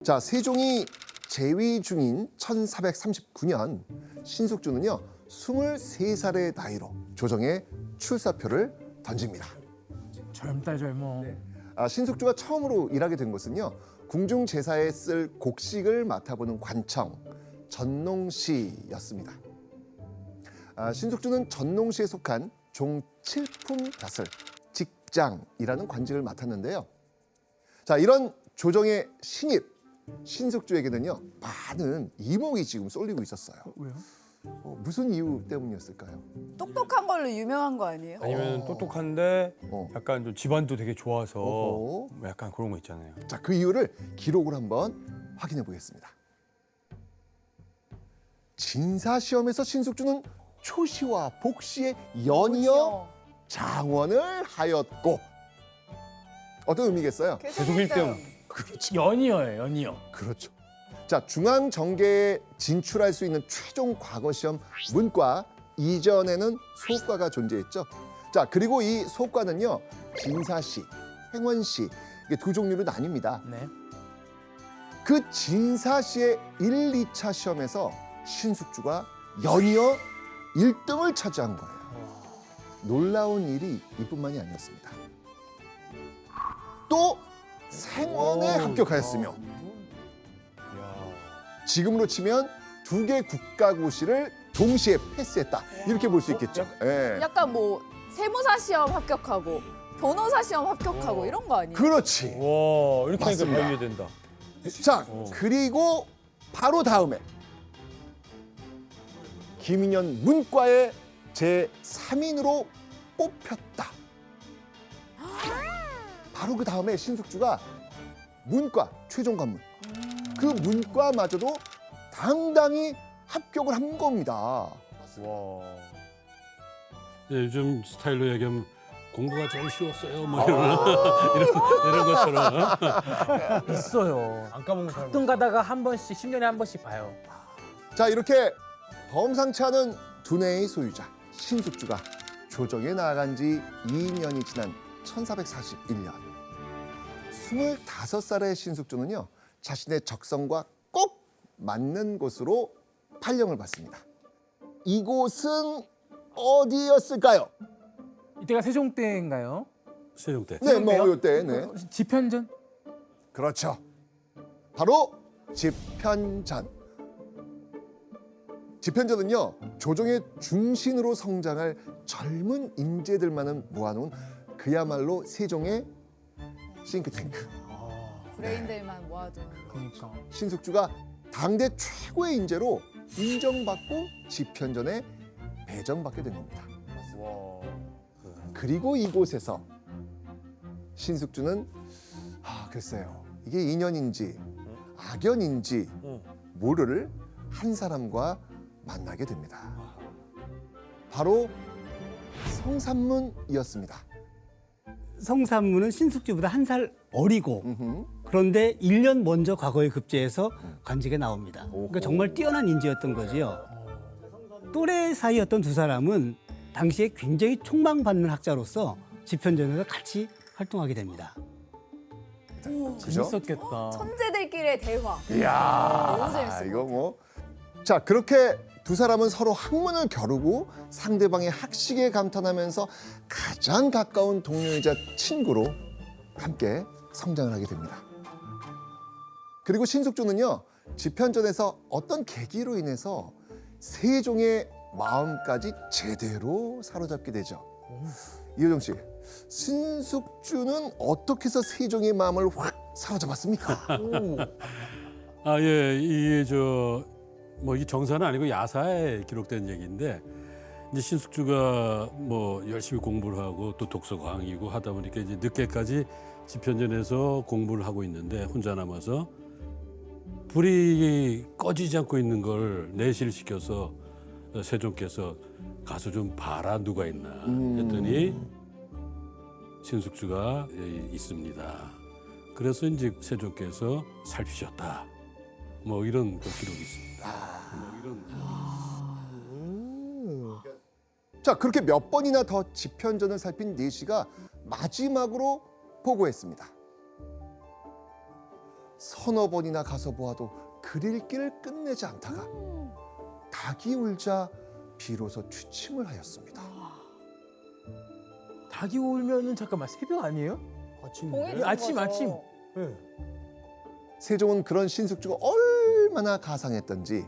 자, 세종이 재위 중인 1439년 신숙주는요 23살의 나이로 조정에 출사표를 던집니다. 젊다 젊어. 신숙주가 처음으로 일하게 된 곳은요 궁중 제사에 쓸 곡식을 맡아보는 관청 전농시였습니다. 신숙주는 전농시에 속한 종 7품 벼슬 직장이라는 관직을 맡았는데요. 자, 이런 조정의 신입 신숙주에게는요 많은 이목이 지금 쏠리고 있었어요. 왜요? 무슨 이유 때문이었을까요? 똑똑한 걸로 유명한 거 아니에요? 아니면 똑똑한데 어. 약간 좀 집안도 되게 좋아서 어허. 뭐 약간 그런 거 있잖아요. 자, 그 이유를 기록을 한번 확인해 보겠습니다. 진사시험에서 신숙주는 초시와 복시에 연이어 장원을 하였고, 어떤 의미겠어요? 계속 1등. 그렇죠. 연이어예요, 연이어. 그렇죠. 자, 중앙 정계에 진출할 수 있는 최종 과거 시험 문과 이전에는 소과가 존재했죠. 자, 그리고 이 소과는요 진사시, 횡원시 이게 두 종류로 나뉩니다. 네. 그 진사시의 1, 2차 시험에서 신숙주가 연이어 1등을 차지한 거예요. 놀라운 일이 이뿐만이 아니었습니다. 또 생원에 합격하였으며 이야. 지금으로 치면 두 개 국가고시를 동시에 패스했다. 이렇게 볼 수 있겠죠. 예. 약간 뭐 세무사 시험 합격하고 변호사 시험 합격하고 이런 거 아니에요? 그렇지. 와 이렇게 하니까 맞습니다. 바로 이해된다. 자, 그리고 바로 다음에 김인현 문과의 제3인으로 뽑혔다. 바로 그 다음에 신숙주가 문과 최종 관문 그 문과마저도 당당히 합격을 한 겁니다. 와. 네, 요즘 스타일로 얘기하면 공부가 제일 쉬웠어요. 뭐 이런 것처럼. 있어요. 안 까먹는 사람. 가끔 가다가 한 번씩 10년에 한 번씩 봐요. 자, 이렇게 범상치 않은 두뇌의 소유자 신숙주가 조정에 나아간 지 2년이 지난 1441년 25살의 신숙주는요 자신의 적성과 꼭 맞는 곳으로 발령을 받습니다. 이곳은 어디였을까요? 이때가 세종 때인가요? 세종 때. 네, 뭐 이때 네. 집현전? 그렇죠. 바로 집현전. 집현전은요 조정의 중심으로 성장할 젊은 인재들만을 모아놓은 그야말로 세종의 싱크탱크. 브레인들만 모아둔. 그러니까. 신숙주가 당대 최고의 인재로 인정받고 집현전에 배정받게 된 겁니다. 와. 그리고 이곳에서 신숙주는 글쎄요 이게 인연인지 악연인지 모를 한 사람과 만나게 됩니다. 바로 성삼문이었습니다. 성삼문은 신숙주보다 한 살 어리고 음흠. 그런데 1년 먼저 과거에 급제해서 관직에 나옵니다. 오호. 그러니까 정말 뛰어난 인재였던 거지요. 또래 사이였던 두 사람은 당시에 굉장히 촉망받는 학자로서 집현전에서 같이 활동하게 됩니다. 그죠? 재밌었겠다. 천재들끼리의 대화. 이야, 너무 재밌을 이거 것 뭐. 자, 그렇게 두 사람은 서로 학문을 겨루고 상대방의 학식에 감탄하면서 가장 가까운 동료이자 친구로 함께 성장을 하게 됩니다. 그리고 신숙주는요, 집현전에서 어떤 계기로 인해서 세종의 마음까지 제대로 사로잡게 되죠. 이효정 씨, 신숙주는 어떻게 해서 세종의 마음을 확 사로잡았습니까? 아, 예, 이게 뭐 이 정사는 아니고 야사에 기록된 얘기인데 이제 신숙주가 뭐 열심히 공부를 하고 또 독서 광이고 하다 보니까 이제 늦게까지 집현전에서 공부를 하고 있는데 혼자 남아서 불이 꺼지지 않고 있는 걸 내시를 시켜서 세종께서 가서 좀 봐라 누가 있나 했더니 신숙주가 있습니다. 그래서 이제 세종께서 살피셨다. 뭐 이런 그 기록이 있습니다. 자, 그렇게 몇 번이나 더 집현전을 살핀 내시가 마지막으로 보고했습니다. 서너 번이나 가서 보아도 그릴 길을 끝내지 않다가 닭이 울자 비로소 취침을 하였습니다. 닭이 울면은 잠깐만 새벽 아니에요? 봉해진 아침, 거죠. 아침. 네. 세종은 그런 신숙주가 얼마나 가상했던지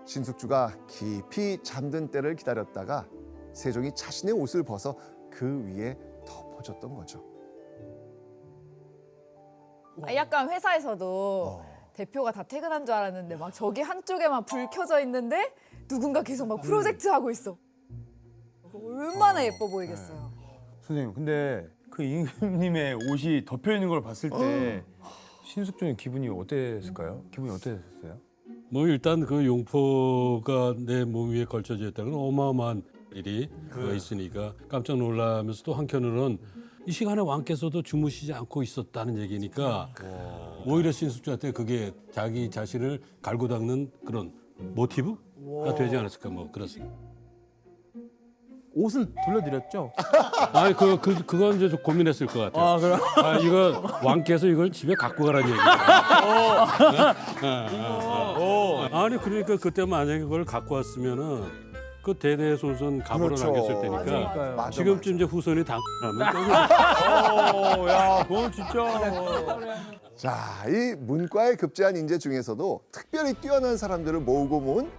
신숙주가 깊이 잠든 때를 기다렸다가 세종이 자신의 옷을 벗어 그 위에 덮어줬던 거죠. 약간 회사에서도 대표가 다 퇴근한 줄 알았는데 막 저기 한쪽에만 불 켜져 있는데 누군가 계속 막 프로젝트 하고 있어. 얼마나 예뻐 보이겠어요. 선생님, 근데 그 임금님의 옷이 덮여 있는 걸 봤을 때 신숙주는 기분이 어땠을까요? 기분이 어땠어요? 뭐 일단 그 용포가 내 몸 위에 걸쳐져 있다는 건 어마어마한 일이 그가 있으니까 깜짝 놀라면서 또 한편으로는 이 시간에 왕께서도 주무시지 않고 있었다는 얘기니까 오히려 신숙주한테 그게 자기 자신을 갈고 닦는 그런 모티브가 되지 않았을까 뭐 그렇습니다. 옷은 돌려드렸죠? 아니 그건 이제 좀 고민했을 것 같아요. 아, 그럼? 아 이거 왕께서 이걸 집에 갖고 가라는 얘기예요. 아니 그러니까 그때 만약에 그걸 갖고 왔으면은 그 대대손손 가보로 그렇죠. 남겼을 테니까 그러니까요. 맞아, 지금쯤 이제 후손이 다 하면 야, 그건 진짜. 자, 이 문과에 급제한 인재 중에서도 특별히 뛰어난 사람들을 모으고 모은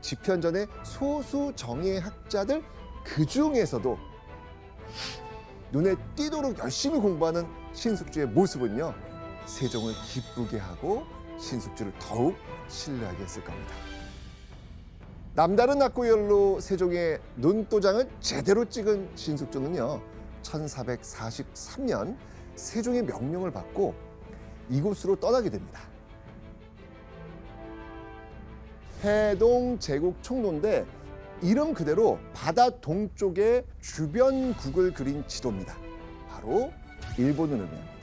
집현전의 소수 정예 학자들 그 중에서도 눈에 띄도록 열심히 공부하는 신숙주의 모습은요 세종을 기쁘게 하고 신숙주를 더욱 신뢰하게 했을 겁니다. 남다른 악고열로 세종의 눈도장을 제대로 찍은 신숙주는요 1443년 세종의 명령을 받고 이곳으로 떠나게 됩니다. 해동 제국 총로인데 이름 그대로 바다 동쪽의 주변국을 그린 지도입니다. 바로 일본을 의미합니다.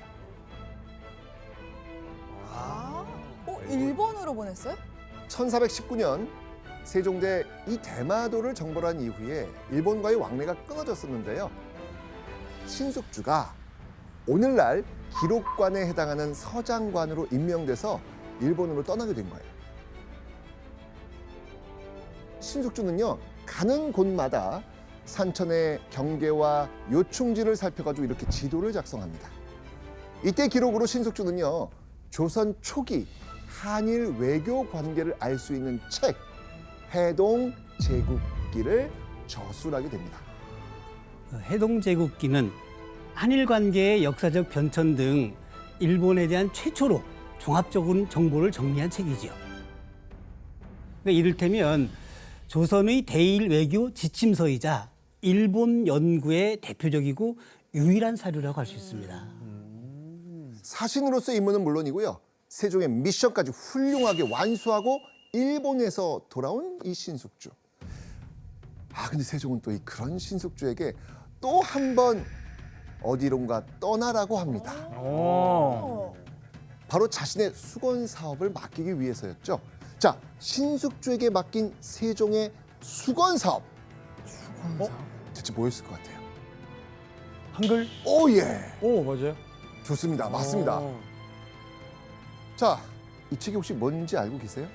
일본으로 보냈어요? 1419년 세종대 이 대마도를 정벌한 이후에 일본과의 왕래가 끊어졌었는데요. 신숙주가 오늘날 기록관에 해당하는 서장관으로 임명돼서 일본으로 떠나게 된 거예요. 신숙주는요 가는 곳마다 산천의 경계와 요충지를 살펴가지고 이렇게 지도를 작성합니다. 이때 기록으로 신숙주는요 조선 초기 한일 외교 관계를 알 수 있는 책 해동 제국기를 저술하게 됩니다. 해동제국기는 한일 관계의 역사적 변천 등 일본에 대한 최초로 종합적인 정보를 정리한 책이지요. 그러니까 이를테면 조선의 대일 외교 지침서이자 일본 연구의 대표적이고 유일한 사료라고 할 수 있습니다. 사신으로서의 임무는 물론이고요. 세종의 미션까지 훌륭하게 완수하고 일본에서 돌아온 이 신숙주. 근데 세종은 또 이 그런 신숙주에게 또 한 번 어디론가 떠나라고 합니다. 바로 자신의 수건 사업을 맡기기 위해서였죠. 자, 신숙주에게 맡긴 세종의 수건 사업. 대체 뭐였을 것 같아요? 한글? 오 예, 오, 맞아요. 좋습니다. 맞습니다. 자, 이 책이 혹시 뭔지 알고 계세요?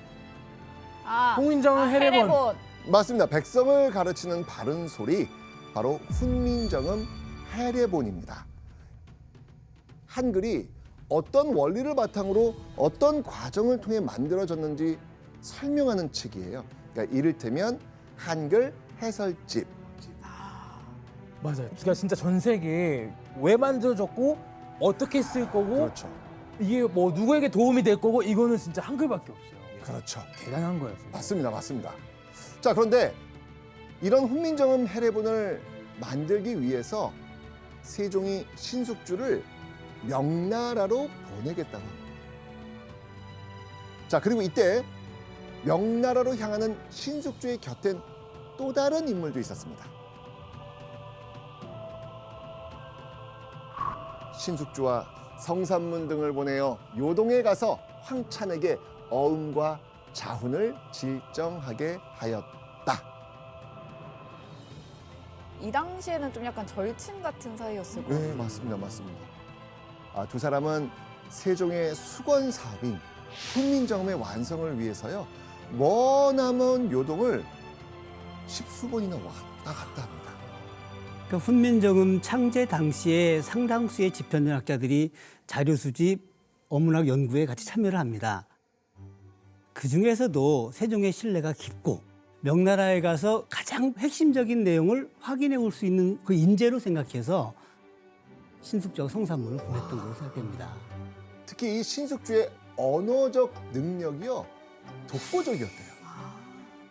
홍인정은 해례본. 맞습니다. 백성을 가르치는 바른 소리, 바로 훈민정음 해례본입니다. 한글이 어떤 원리를 바탕으로 어떤 과정을 통해 만들어졌는지 설명하는 책이에요. 그러니까 이를테면 한글 해설집. 맞아요. 그러니까 진짜 전 세계에 왜 만들어졌고 어떻게 쓸 거고 그렇죠. 이게 뭐 누구에게 도움이 될 거고 이거는 진짜 한글밖에 없어요. 그렇죠. 대단한 거예요. 진짜. 맞습니다. 맞습니다. 자, 그런데 이런 훈민정음 해례본을 만들기 위해서 세종이 신숙주를 명나라로 보내겠다고 합니다. 자, 그리고 이때 명나라로 향하는 신숙주의 곁엔 또 다른 인물도 있었습니다. 신숙주와 성산문 등을 보내어 요동에 가서 황찬에게 어음과 자훈을 질정하게 하였다. 이 당시에는 좀 약간 절친 같은 사이였을 거예요. 네, 맞습니다. 맞습니다. 두 사람은 세종의 수건 사업인 훈민정음의 완성을 위해서요. 머나먼 요동을 십수번이나 왔다 갔다 합니다. 그 훈민정음 창제 당시에 상당수의 집현전학자들이 자료 수집, 어문학 연구에 같이 참여를 합니다. 그 중에서도 세종의 신뢰가 깊고 명나라에 가서 가장 핵심적인 내용을 확인해 올 수 있는 그 인재로 생각해서 신숙주가 성산문을 보냈던 걸로 생각됩니다. 특히 이 신숙주의 언어적 능력이요 독보적이었대요.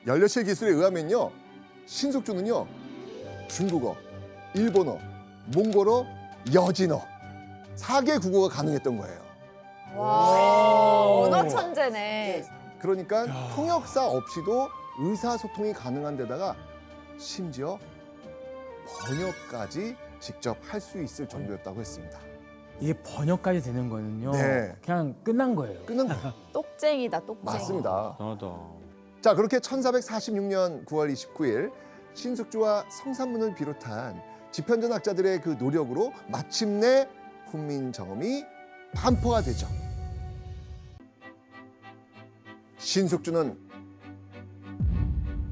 연료실 기술에 의하면요 신숙주는요 중국어, 일본어, 몽골어, 여진어 4개 국어가 가능했던 거예요. 와, 언어 천재네. 그러니까 통역사 없이도 의사소통이 가능한 데다가 심지어 번역까지 직접 할 수 있을 정도였다고 했습니다. 이게 번역까지 되는 거는요. 네. 그냥 끝난 거예요. 끝난 거예요. 똑쟁이다, 똑쟁이. 맞습니다. 대단하다. 자, 그렇게 1446년 9월 29일 신숙주와 성산문을 비롯한 집현전 학자들의 그 노력으로 마침내 훈민정음이 반포가 되죠. 신숙주는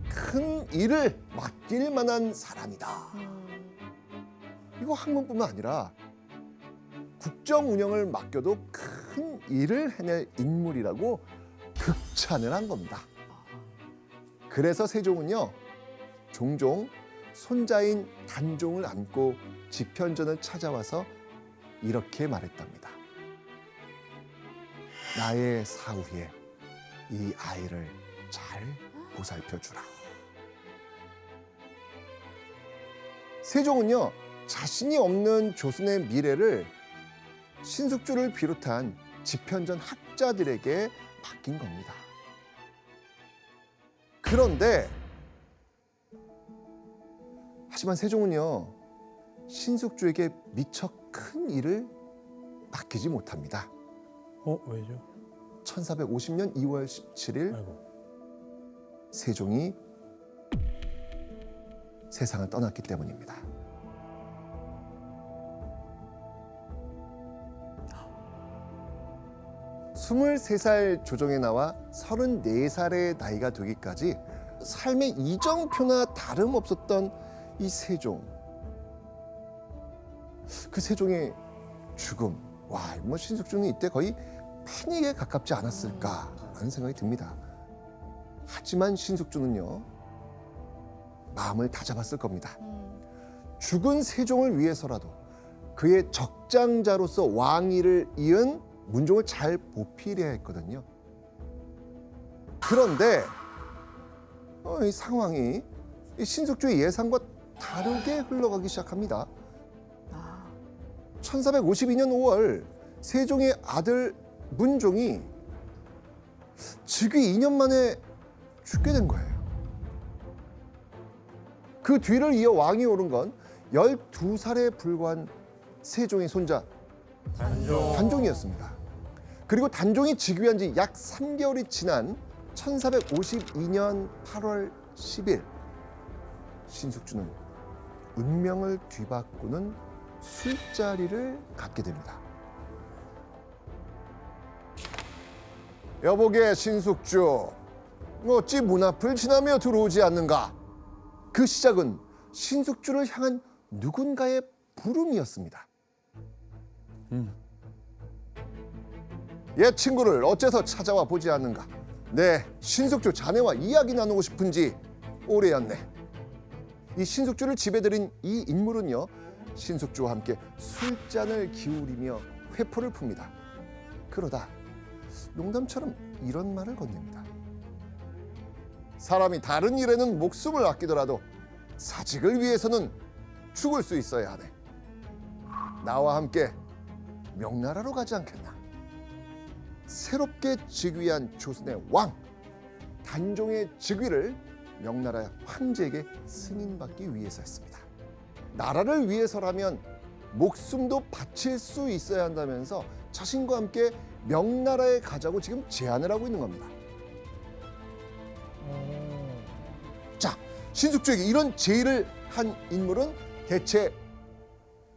큰 일을 맡길 만한 사람이다. 이거 학문뿐만 아니라 국정 운영을 맡겨도 큰 일을 해낼 인물이라고 극찬을 한 겁니다. 그래서 세종은요 종종 손자인 단종을 안고 집현전을 찾아와서 이렇게 말했답니다. 나의 사후에 이 아이를 잘 보살펴주라. 세종은요 자신이 없는 조선의 미래를 신숙주를 비롯한 집현전 학자들에게 맡긴 겁니다. 그런데 하지만 세종은요 신숙주에게 미처 큰 일을 맡기지 못합니다. 왜죠? 1450년 2월 17일 아이고. 세종이 세상을 떠났기 때문입니다. 스물세 살 조정에 나와 34살의 나이가 되기까지 삶의 이정표나 다름없었던 이 세종. 그 세종의 죽음. 와, 뭐 신숙주는 이때 거의 패닉에 가깝지 않았을까라는 생각이 듭니다. 하지만 신숙주는요 마음을 다잡았을 겁니다. 죽은 세종을 위해서라도 그의 적장자로서 왕위를 이은 문종을 잘 보필해야 했거든요. 그런데 이 상황이 이 신숙주의 예상과 다르게 흘러가기 시작합니다. 1452년 5월 세종의 아들 문종이 즉위 2년 만에 죽게 된 거예요. 그 뒤를 이어 왕이 오른 건 12살에 불과한 세종의 손자 단종이었습니다. 그리고 단종이 즉위한 지 약 3개월이 지난 1452년 8월 10일 신숙주는 운명을 뒤바꾸는 술자리를 갖게 됩니다. 여보게 신숙주, 어찌 문 앞을 지나며 들어오지 않는가? 그 시작은 신숙주를 향한 누군가의 부름이었습니다. 옛 친구를 어째서 찾아와 보지 않는가? 네, 신숙주 자네와 이야기 나누고 싶은지 오래였네. 이 신숙주를 집에 들인 이 인물은요, 신숙주와 함께 술잔을 기울이며 회포를 풉니다. 그러다 농담처럼 이런 말을 건넵니다. 사람이 다른 일에는 목숨을 아끼더라도 사직을 위해서는 죽을 수 있어야 하네. 나와 함께 명나라로 가지 않겠나? 새롭게 즉위한 조선의 왕 단종의 즉위를 명나라 황제에게 승인받기 위해서였습니다. 나라를 위해서라면 목숨도 바칠 수 있어야 한다면서 자신과 함께 명나라에 가자고 지금 제안을 하고 있는 겁니다. 자, 신숙주에게 이런 제의를 한 인물은 대체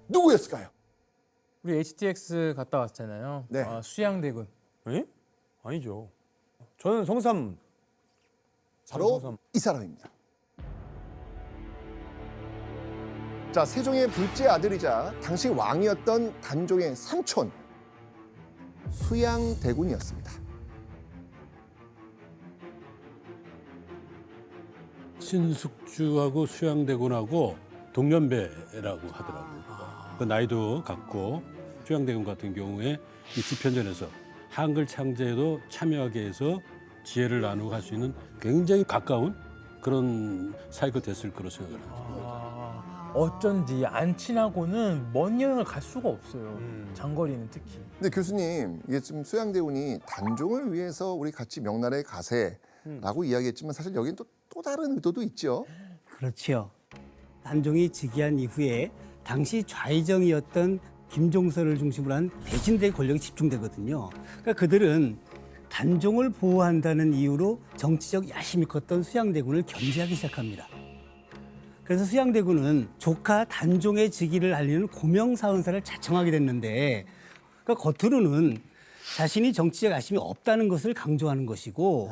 누구였을까요? 우리 HTX 갔다 왔잖아요. 네. 아, 수양대군. 에? 아니죠. 저는 성삼. 바로 성삼. 이 사람입니다. 자, 세종의 둘째 아들이자 당시 왕이었던 단종의 삼촌 수양대군이었습니다. 신숙주하고 수양대군하고 동년배라고 하더라고요. 그 나이도 같고 수양대군 같은 경우에 이 집현전에서 한글 창제에도 참여하게 해서 지혜를 나누고 할 수 있는 굉장히 가까운 그런 사이가 됐을 거로 생각을 합니다. 어쩐지 안 친하고는 먼 여행을 갈 수가 없어요. 장거리는 특히. 근데 교수님, 이게 지금 수양대군이 단종을 위해서 우리 같이 명나라에 가세라고 이야기했지만 사실 여기는 또 다른 의도도 있죠. 그렇지요. 단종이 즉위한 이후에 당시 좌의정이었던 김종서를 중심으로 한 대신들의 권력이 집중되거든요. 그러니까 그들은 단종을 보호한다는 이유로 정치적 야심이 컸던 수양대군을 견제하기 시작합니다. 그래서 수양대군은 조카 단종의 즉위를 알리는 고명사원사를 자청하게 됐는데, 그러니까 겉으로는 자신이 정치적 야심이 없다는 것을 강조하는 것이고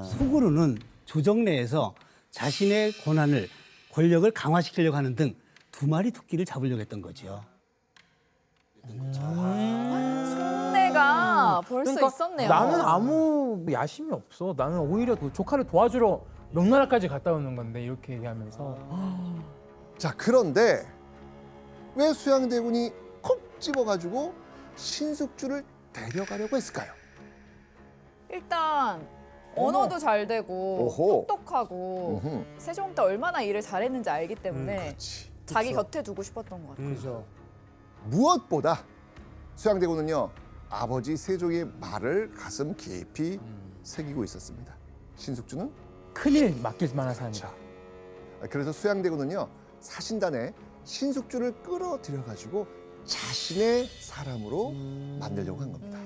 속으로는 조정 내에서 자신의 권한을 권력을 강화시키려고 하는 등 두 마리 토끼를 잡으려고 했던 거죠. 속내가 벌써 있었네요. 나는 아무 야심이 없어. 나는 오히려 조카를 도와주러 명나라까지 갔다 오는 건데 이렇게 얘기하면서 자, 그런데 왜 수양대군이 콕 집어가지고 신숙주를 데려가려고 했을까요? 일단 언어도 잘 되고 오호. 똑똑하고 음흠. 세종 때 얼마나 일을 잘했는지 알기 때문에 그렇지. 자기 곁에 두고 싶었던 것 같아요. 그래서 무엇보다 수양대군은요, 아버지 세종의 말을 가슴 깊이 새기고 있었습니다. 신숙주는 큰일 맡길 만한 사람이다. 그래서 수양대군은요, 사신단에 신숙주를 끌어들여가지고 자신의 사람으로 만들려고 한 겁니다.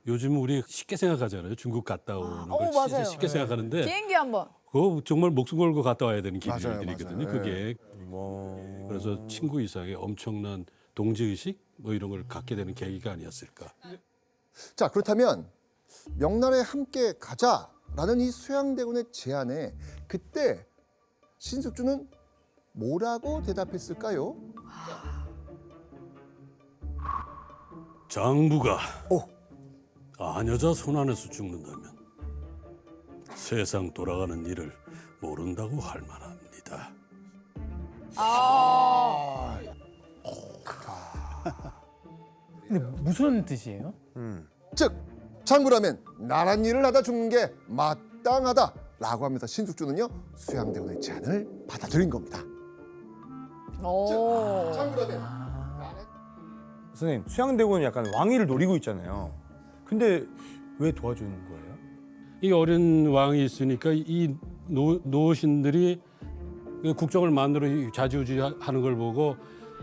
요즘 우리 쉽게 생각하잖아요. 중국 갔다 오는 걸 맞아요. 진짜 쉽게 생각하는데 비행기 한번. 그거 정말 목숨 걸고 갔다 와야 되는 맞아요, 길이거든요. 맞아요. 그게 그래서 친구 이상의 엄청난 동지의식 뭐 이런 걸 갖게 되는 계기가 아니었을까. 자, 그렇다면 명나라에 함께 가자라는 이 수양대군의 제안에 그때 신숙주는 뭐라고 대답했을까요? 장부가 오. 아녀자 손 안에서 죽는다면 세상 돌아가는 일을 모른다고 할 만합니다. 근데 무슨 뜻이에요? 즉, 장구라면 나란 일을 하다 죽는 게 마땅하다라고 하면서 신숙주는요, 수양대군의 제안을 받아들인 겁니다. 오. 장구라면 선생님, 수양대군은 약간 왕위를 노리고 있잖아요. 근데 왜 도와주는 거예요? 이 어린 왕이 있으니까 이 노신들이 국정을 만들어 좌지우지하는 걸 보고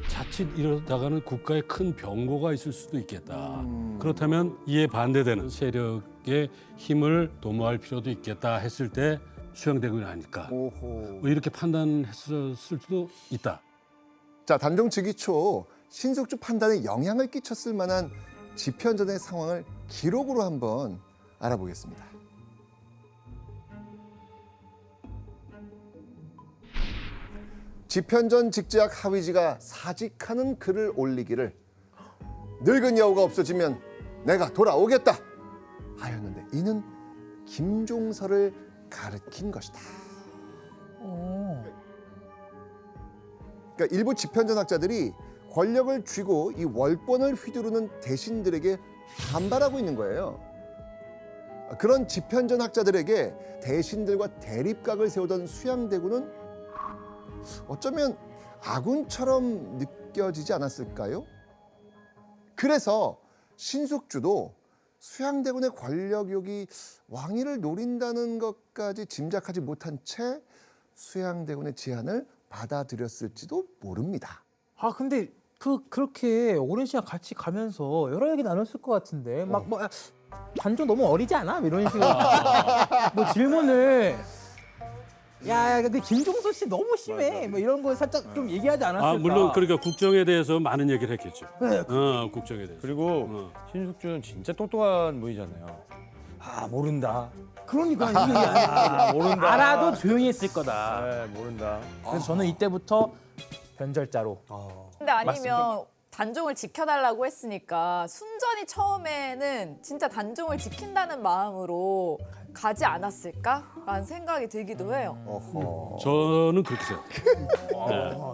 자칫 이러다가는 국가에 큰 병고가 있을 수도 있겠다. 그렇다면 이에 반대되는 세력의 힘을 도모할 필요도 있겠다 했을 때 수양대군이 아닐까. 오호. 뭐 이렇게 판단했을 수도 있다. 자, 단종 즉위 초 신숙주 판단에 영향을 끼쳤을 만한 집현전의 상황을 기록으로 한번 알아보겠습니다. 집현전 직제학 하위지가 사직하는 글을 올리기를 늙은 여우가 없어지면 내가 돌아오겠다 하였는데 이는 김종서를 가리킨 것이다. 그러니까 일부 집현전 학자들이 권력을 쥐고 이 월권을 휘두르는 대신들에게 반발하고 있는 거예요. 그런 집현전 학자들에게 대신들과 대립각을 세우던 수양대군은 어쩌면 아군처럼 느껴지지 않았을까요? 그래서 신숙주도 수양대군의 권력욕이 왕위를 노린다는 것까지 짐작하지 못한 채 수양대군의 제안을 받아들였을지도 모릅니다. 아 근데 그렇게 오랜 시간 같이 가면서 여러 얘기 나눴을 것 같은데 막 뭐 단종 너무 어리지 않아? 이런 식으로 뭐 질문을 야, 근데 김종서 씨 너무 심해. 뭐 이런 거 살짝 좀 얘기하지 않았을까? 아 물론 그러니까 국정에 대해서 많은 얘기를 했겠죠. 국정에 대해서. 그리고 신숙주는 진짜 똑똑한 분이잖아요. 아, 모른다. 그러니까 이게 아니야. 모른다. 알아도 조용히 했을 거다. 네, 모른다. 그래서 저는 이때부터 변절자로. 근데 아니면 단종을 지켜달라고 했으니까 순전히 처음에는 진짜 단종을 지킨다는 마음으로 가지 않았을까라는 생각이 들기도 해요. 어허. 저는 그렇게 생각해요.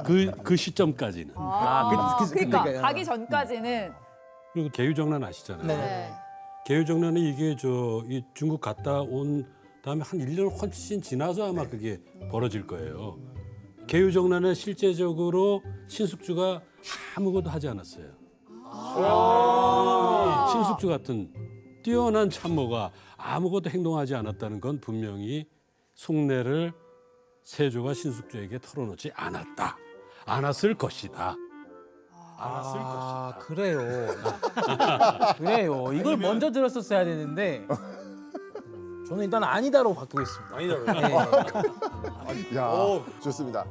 네. 그 시점까지는. 그러니까 그러니까요. 가기 전까지는 그리고 개유정란 아시잖아요. 네. 개유정란은 이게 이 중국 갔다 온 다음에 한 1년 훨씬 지나서 아마 그게 벌어질 거예요. 개유정란에 실제적으로 신숙주가 아무것도 하지 않았어요. 신숙주 같은 뛰어난 참모가 아무것도 행동하지 않았다는 건 분명히 속내를 세조가 신숙주에게 털어놓지 않았을 것이다. 아, 그래요. 그래요. 이걸 먼저 들었었어야 되는데 저는 일단 아니다로 바꾸겠습니다. 아니다로. 네. 야, 좋습니다.